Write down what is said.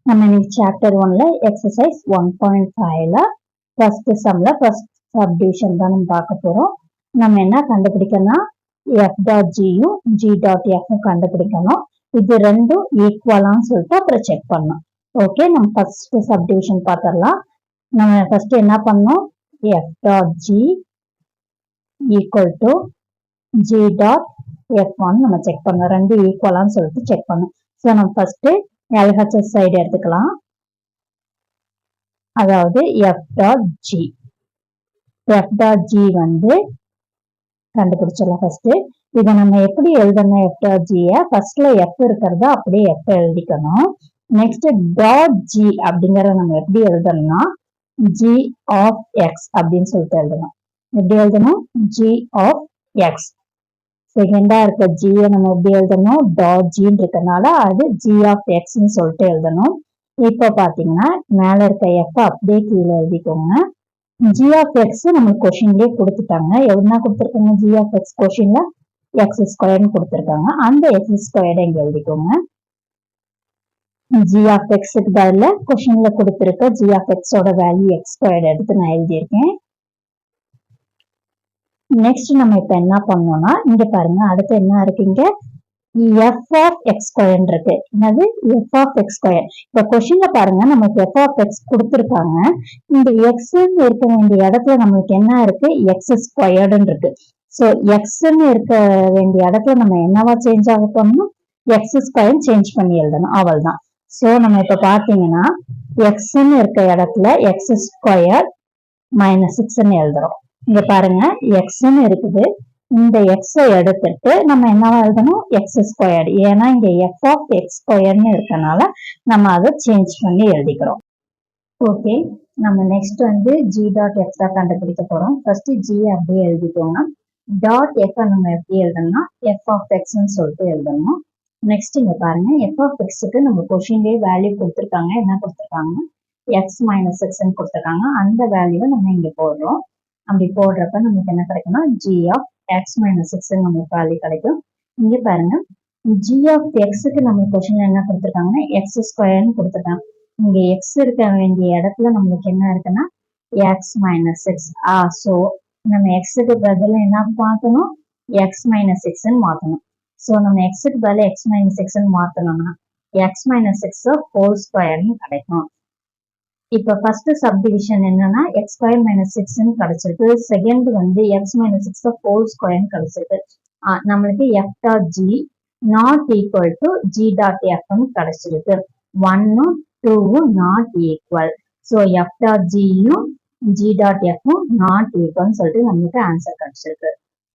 நம்ம இன்னைக்கு சாப்டர் 1ல எக்ஸசைஸ் 1.5ல ஃபர்ஸ்ட் சம்ல ஃபர்ஸ்ட் சப்டிவிஷன் தான் நம்ம பார்க்க போறோம். நம்ம என்ன கண்டுபிடிக்கணும்னா f டாட் ஜியும் g டாட் எஃப்பும் கண்டுபிடிக்கணும். இது ரெண்டும் ஈக்குவலான்னு சொல்லிட்டு அப்புறம் செக் பண்ணணும். ஓகே, நம்ம ஃபர்ஸ்ட் சப்டிவிஷன் பார்த்துடலாம். நம்ம ஃபர்ஸ்ட் என்ன பண்ணோம், f dot g equal to g dot f1 நம்ம செக் பண்ணோம். ரெண்டு ஈக்குவலான்னு சொல்லிட்டு செக் பண்ணோம். ஸோ நம்ம ஃபர்ஸ்ட் LHS சைடு எடுத்துக்கலாம். அதாவது f டாட் g வந்து கண்டுபிடிச்சிடலாம். ஃபர்ஸ்ட் இதை நம்ம எப்படி எழுதணும், f டாட் g ஃபர்ஸ்ட்ல f இருக்கிறத அப்படியே f எழுதிக்கணும். நெக்ஸ்ட் டாட் g அப்படிங்கறத நம்ம எப்படி எழுதணும்னா g ஆஃப் x அப்படின்னு சொல்லிட்டு எழுதணும். எப்படி எழுதணும், g ஆஃப் x. செகண்டா இருக்க g நம்ம எப்படி எழுதணும், டாட் ஜின்னு இருக்கனால அது g ஆஃப் எக்ஸ்ன்னு சொல்லிட்டு எழுதணும். இப்போ பாத்தீங்கன்னா மேல இருக்க f அப்படியே கீழே எழுதிக்கோங்க. g ஆஃப் எக்ஸ் நம்ம கொஸ்டின்லயே கொடுத்துட்டாங்க. என்ன கொடுத்துருக்காங்க, g ஆஃப் எக்ஸ் கொஸ்டின்ல எக்ஸ் ஸ்கொயர்னு கொடுத்துருக்காங்க. அந்த எக்ஸ் ஸ்கொயர்டை இங்க எழுதிக்கோங்க. g ஆஃப் எக்ஸுக்கு பதில கொஸ்டின்ல கொடுத்துருக்க g ஆஃப் எக்ஸோட வேல்யூ எக்ஸ் ஸ்கொயர்டு எடுத்து நான் எழுதியிருக்கேன். நெக்ஸ்ட் நம்ம இப்ப என்ன பண்ணோம்னா இங்க பாருங்க, அடுத்து என்ன இருக்கு, இங்க f ஆஃப் எக்ஸ் ஸ்கொயர் இருக்கு. என்னது, f ஆஃப் எக்ஸ் ஸ்கொயர். இப்ப கொஸ்டின்ல பாருங்க நமக்கு f ஆஃப் எக்ஸ் கொடுத்துருக்காங்க. இந்த x இருக்க வேண்டிய இடத்துல நம்மளுக்கு என்ன இருக்கு, எக்ஸ் ஸ்கொயர்டுன்னு இருக்கு. ஸோ எக்ஸ்ன்னு இருக்க வேண்டிய இடத்துல நம்ம என்னவா சேஞ்ச் ஆக போனோம், எக்ஸ் ஸ்கொயர் சேஞ்ச் பண்ணி எழுதணும், அவ்வளவுதான். ஸோ நம்ம இப்ப பாத்தீங்கன்னா எக்ஸ்ன்னு இருக்க இடத்துல எக்ஸ் ஸ்கொயர் மைனஸ் 6ன்னு எழுதுறோம். இங்க பாருங்க எக்ஸ்ன்னு இருக்குது, இந்த எக்ஸை எடுத்துட்டு நம்ம என்னவா எழுதணும், எக்ஸ் ஸ்கொயர். ஏன்னா இங்க எஃப் ஆஃப் எக்ஸ் ஸ்கொயர்னு இருக்கனால நம்ம அதை சேஞ்ச் பண்ணி எழுதிக்கிறோம். ஓகே, நம்ம நெக்ஸ்ட் வந்து ஜி டாட் எஃப் தான் கண்டுபிடிக்க போறோம். ஃபர்ஸ்ட் ஜி அப்படியே எழுதிக்கோங்க. டாட் எஃப் நம்ம எப்படி எழுதணும்னா எஃப் ஆஃப் எக்ஸ்ன்னு சொல்லிட்டு எழுதணும். நெக்ஸ்ட் இங்க பாருங்க எஃப் ஆஃப் எக்ஸுக்கு நம்ம கொஸ்டின்லயே வேல்யூ கொடுத்துருக்காங்க. என்ன கொடுத்துருக்காங்க, எக்ஸ் மைனஸ் எக்ஸ்ன்னு கொடுத்துருக்காங்க. அந்த வேல்யூவை நம்ம இங்க போடுறோம். அப்படி போடுறப்ப நமக்கு என்ன கிடைக்கும்னா g of x minus x நமக்கு வேல்யூ கிடைக்கும். இங்க பாருங்க g ஆஃப் எக்ஸுக்கு நம்ம கொஸ்டின்ல என்ன கொடுத்துருக்காங்கன்னா எக்ஸ் ஸ்கொயர்னு கொடுத்துருக்காங்க. இங்க எக்ஸ் இருக்க வேண்டிய இடத்துல நம்மளுக்கு என்ன இருக்குன்னா எக்ஸ் மைனஸ் எக்ஸ். ஸோ நம்ம எக்ஸுக்கு பதில என்ன மாத்தணும், எக்ஸ் மைனஸ் எக்ஸ்ன்னு மாத்தணும். ஸோ நம்ம எக்ஸுக்கு பதில எக்ஸ் மைனஸ் எக்ஸ்ன்னு மாத்தணும்னா எக்ஸ் மைனஸ் எக்ஸ் ஹோல் ஸ்கொயர்னு கிடைக்கும். இப்ப ஃபர்ஸ்ட் சப்டிவிஷன் என்னன்னா எக்ஸ் ஸ்கொயர் மைனஸ் 6ன்னு கிடைச்சிருக்கு. செகண்ட் வந்து எக்ஸ் மைனஸ் 6 ஹோல் ஸ்கொயர்னு கிடைச்சிருக்கு. நம்மளுக்கு f dot g not equal to g dot எஃப்னு கிடைச்சிருக்கு. 1ம் 2ம் not equal. So f dot ஜியும் ஜி டாட் எஃப்பும் நாட் ஈக்குவல்னு சொல்லிட்டு நம்மளுக்கு ஆன்சர் கிடைச்சிருக்கு.